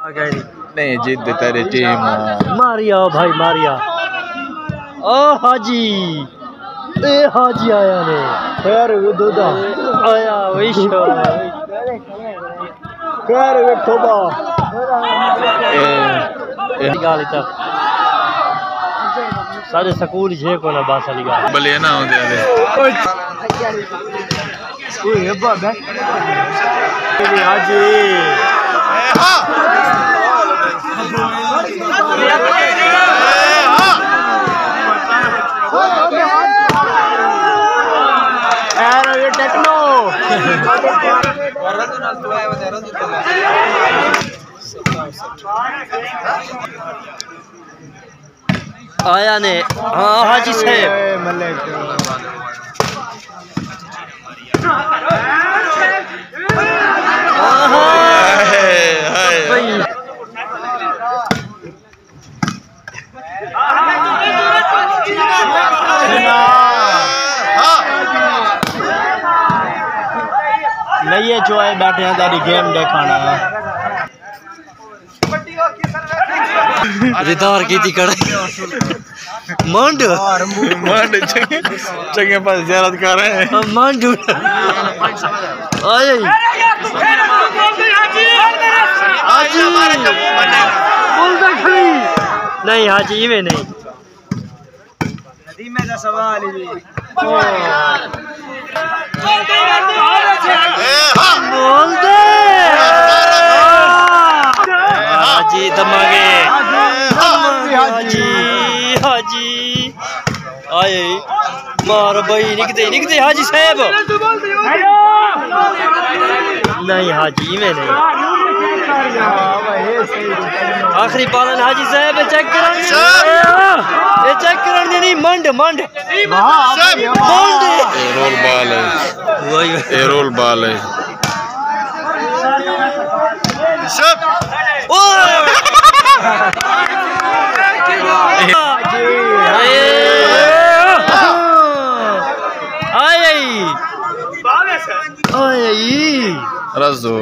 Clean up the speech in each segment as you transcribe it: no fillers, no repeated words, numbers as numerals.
नहीं जीत दे तेरी टीम। मारिया भाई मारिया। ओ हाजी ए हाजी आया ने खैर दूधा आया विशो खैर वे तोबा ए गाली तक सारे स्कूल छे को ना बास वाली गाल बले ना होंदे आले ओए अब्बा बे हाजी हां टेक्नो आया ने हाँ हाजी साहब नहीं जो है बैठे हैं तेरी गेम देखाना है रितार की थी कड़े मंड चंगे पास ज़ियारत कर रहे हैं मंड आए हाजी नहीं हाजी में नहीं में का सवाल ही बोल दे हाजी दमागे हाजी हाजी आए मार भाई निकते हाजी साहब नहीं हाजी में नहीं आखिरी पालन हाजी साहब चेक करने नहीं मंड रोल बाल है ये रोल बाल है सब रज़ो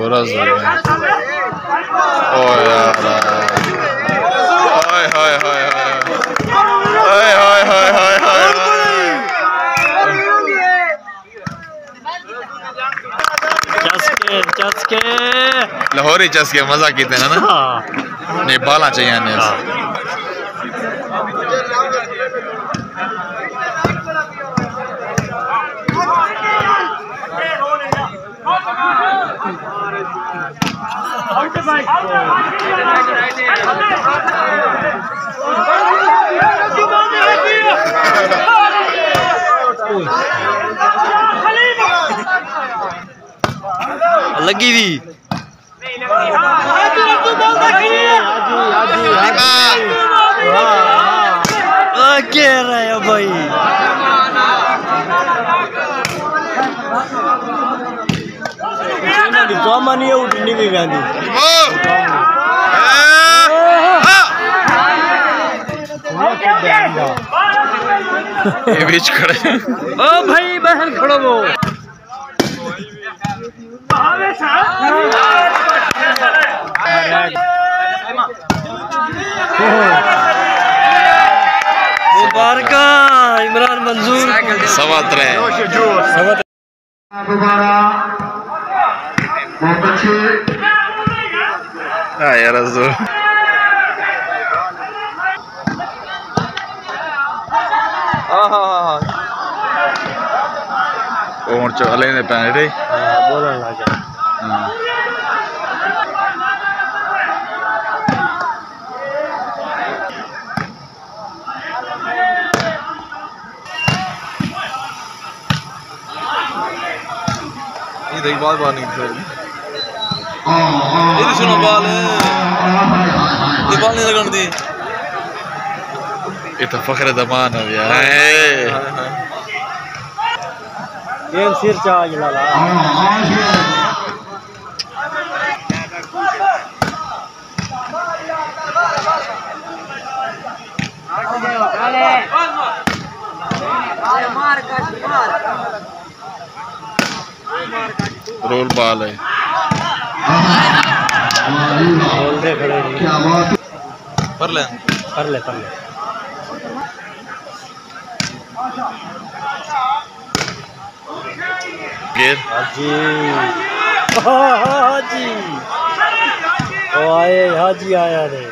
ओ यार हाय हाय हाय हाय हाय हाय हाय हाय चस्के लाहौरी चस्के मजा कीते ना नहीं बाला चाहिए ने लगी भी कह रहे हो भाई नहीं उठनी भी गांधी ये बीच खड़े ओ भाई बहन खड़ो वो मुबारक इमरान मंजूर सवात्रे दोबारा बहुत अच्छे यार रज़ो और चले ने पैने रे बोलने लगा ये देख बाल नहीं ये सुनो बाल ये बाल नहीं लगन दी ये तो फखर दमान है यार गेम सिर चार्ज लाला रोल बाल है बोल दे खड़े नहीं कर ले गिर हाजी हाजी ओ आए हाजी आया रे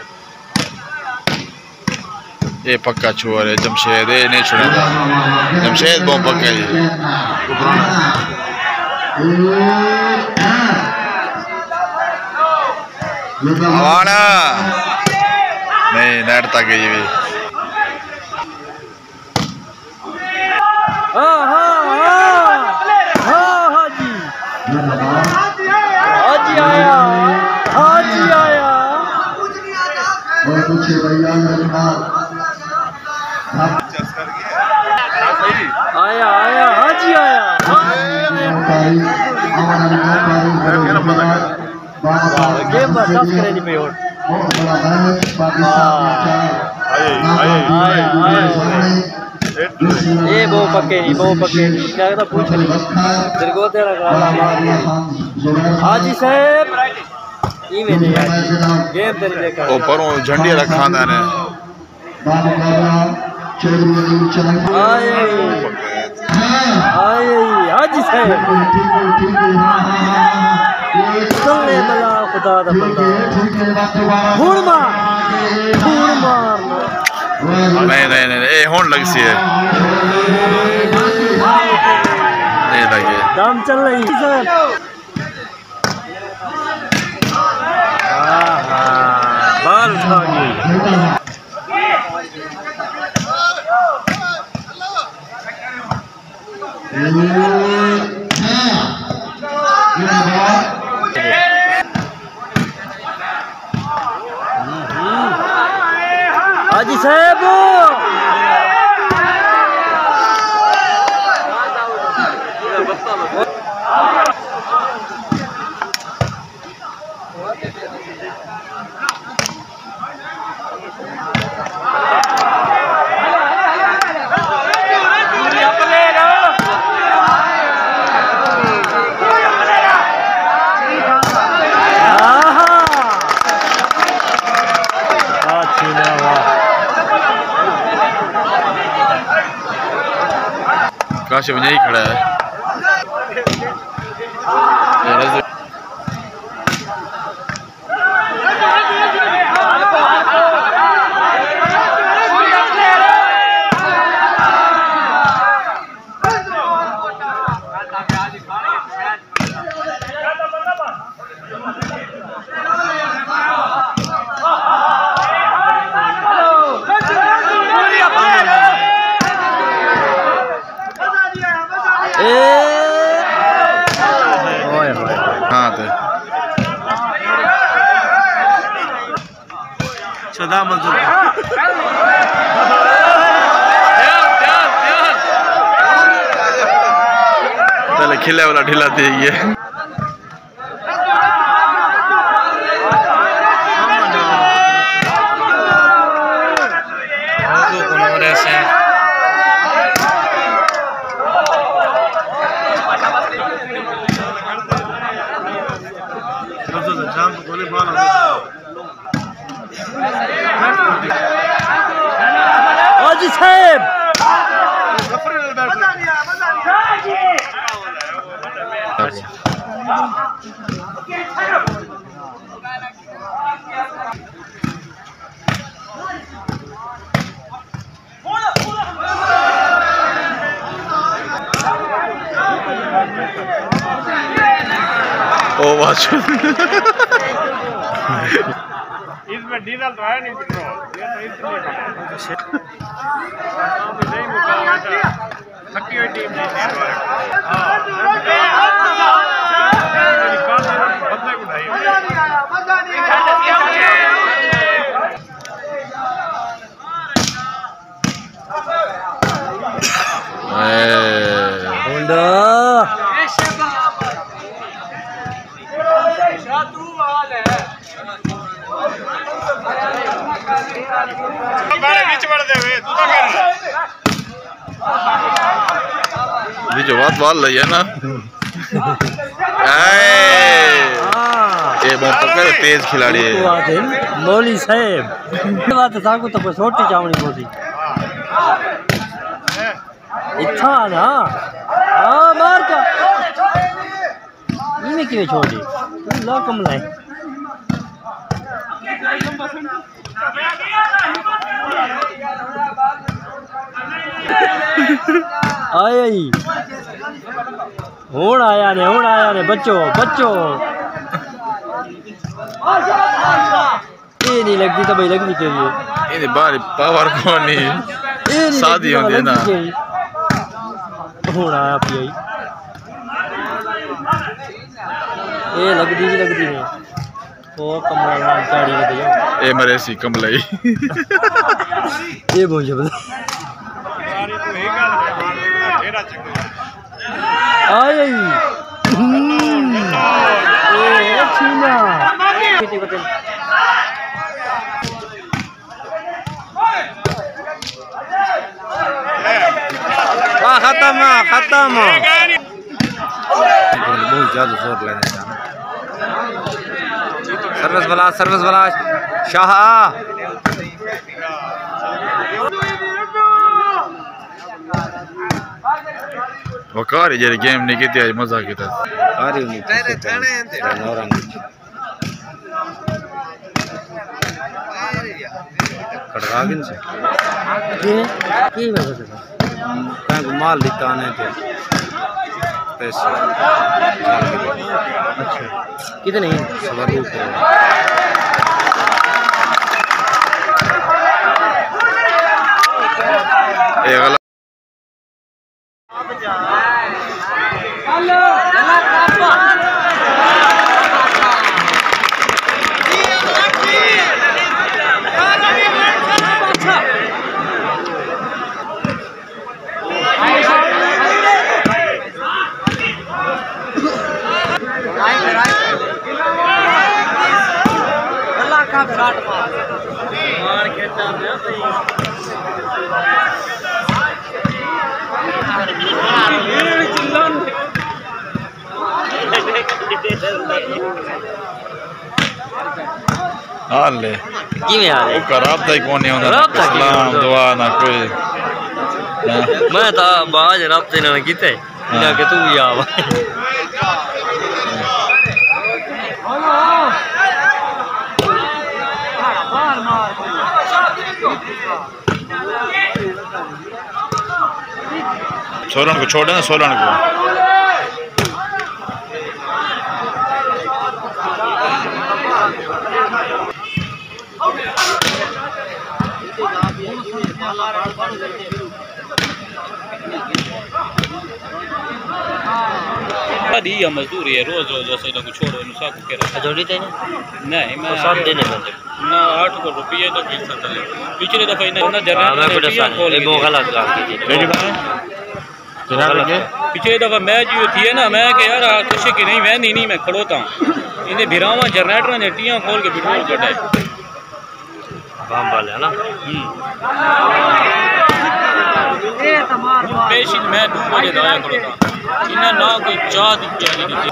ये पक्का छुआ है जमशेद ये नहीं छुड़ेगा जमशेद बहुत पक्का ही आवाना नहीं नेट तक गई भी हाजी आया आया हाजी आया गेम बस करे नहीं पे और ये वो पक्के नहीं क्या कहता पूछ नहीं तेरे को तेरा गाला मार हाजी साहब ये मैंने गेम तेरे देखा ओ परों झंडी रखा था ने आए हाजी साहब चले बला खुदा दा बंदा हुण मार नहीं ये होन लग सी है नहीं लगे दम चल रही सर बाल उठा गई हाजी साहब काशिफ यही खड़ा है सदा मंजूर पहले खिले वाला ढीला दे ये हाजी साहब ओ वाच इसमें डीजल तो है नहीं पेट्रोल ये तो इसलिए नहीं मुकाबला थकी हुई टीम नहीं बंदे को नहीं बीच बात वाल लई है ना ये बहुत तेज खिलाड़ी है मौली साहब बात सागु तो छोटी चावनी मोदी इच्छा ना हां मार का इने क्यों छोड़ी तू ला कम लाए आई हुण आया ने बच्चो ये नहीं लगती तो भाई लगनी चाहिए ये बाहर पावर को नहीं शादी होती है ना हुण आया पी ये लगती नहीं ओ कमला गाड़ी में दे ये मरे सी कमलाई ये बोल जब आई ए छीना खत्म बहुत ज्यादा जोर लेने सर्विस वाला शाह वकार ये गेम नहीं की थी मजा की था कारी नहीं कड़वागिन से की वजह से कहीं को माल लेता आने थे पैसे अच्छा कितने सवारी हाले किवें हाले ओ कराबता ही कोनी होंदा सलाम दुआ ना कोई मैं तो बाज राब्ते ना कीते इना के तू भी आवा सोलन को छोड़ देना सोलन को दी या मजदूरी है रोज ऐसे ना कुछ छोड़ो नु सब के जोड़ी देने नहीं मैं सब देने पड़ते ना 8 को रुपये तो मिल सकता है पिछले दफा इन्होंने जनरल खोल वो गलत काम की पिछले दफा मैच जो थी ना मैं कि यार खुशी की नहीं वहदी नहीं मैं खड़ोता इन्हें भिरावा जनरेटर ने टियां खोल के पेट्रोल कटा बम वाले है ना पेश मैं 2 बजे दाया खड़ोता इन्हें ना कोई चाह दी नहीं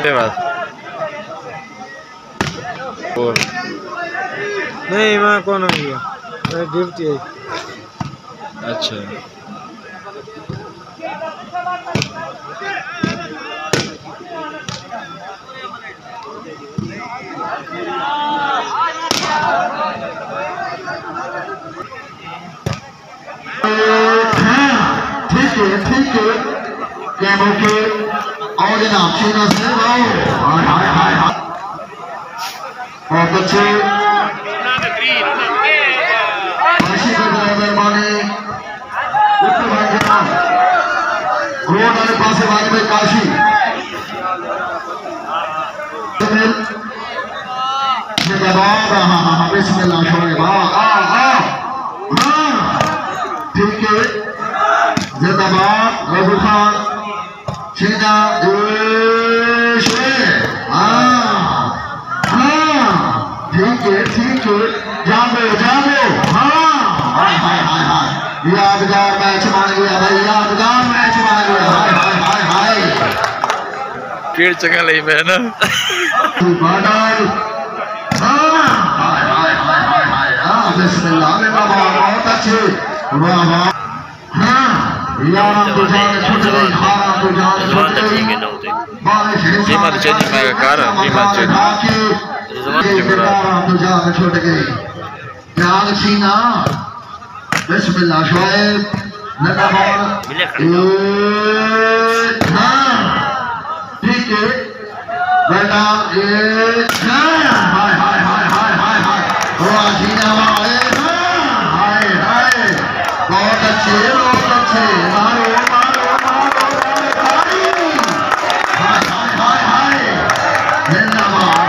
ये बात और नहीं मैं कौन गया मैं ड्यूटी है अच्छा ठीक है क्या होके और इनाम छीना से हाय हाय हाय बहुत अच्छे आशी का मेहरबानी उत्तर भाई रोड वाले पास वाले में काशी जवाब हाँ बिस्मिल्लाह ठीक है जिंदाबाद रघु खान शीना ठीक है जानो हाँ हाय हाय हाय हाय यादगार मैच बन गया भाई यादगार मैच बन गया हाय हाय हाय हाय स्पीड चंगा ले मैं ना बिस्मिल्लाह बहुत अच्छे वाह वाह हाँ यार तो जान छूट गई हां तो जान छूट गई कीमत चेंज मैं कर कीमत चेंज तो जान छूट गई यार सीना बिस्मिल्लाह शोएब नगा बॉल हां ठीक है बेटा हाय हाय हाय हाय हाय हाय वाह सीना हाय हाय हाय बहुत अच्छे मारो मारो मारो हाय हाय हाय हाय जिंदाबाद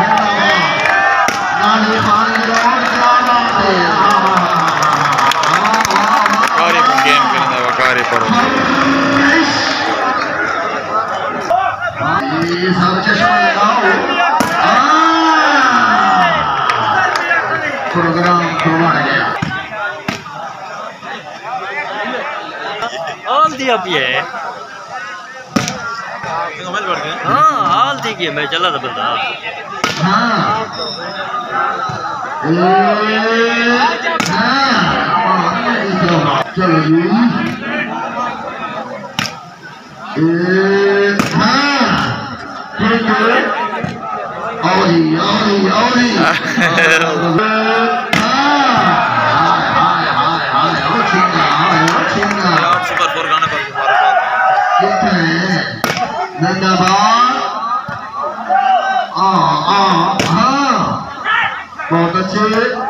नानी खान और जाना है कारी गेम करना वकारी पर ये सब चश्मा लगाओ प्रोग्राम शुरू हो गया हाल दिया भी है हाँ हाल दी गया मैं चला था बंदा हाँ चलो जी बहुत अच्छे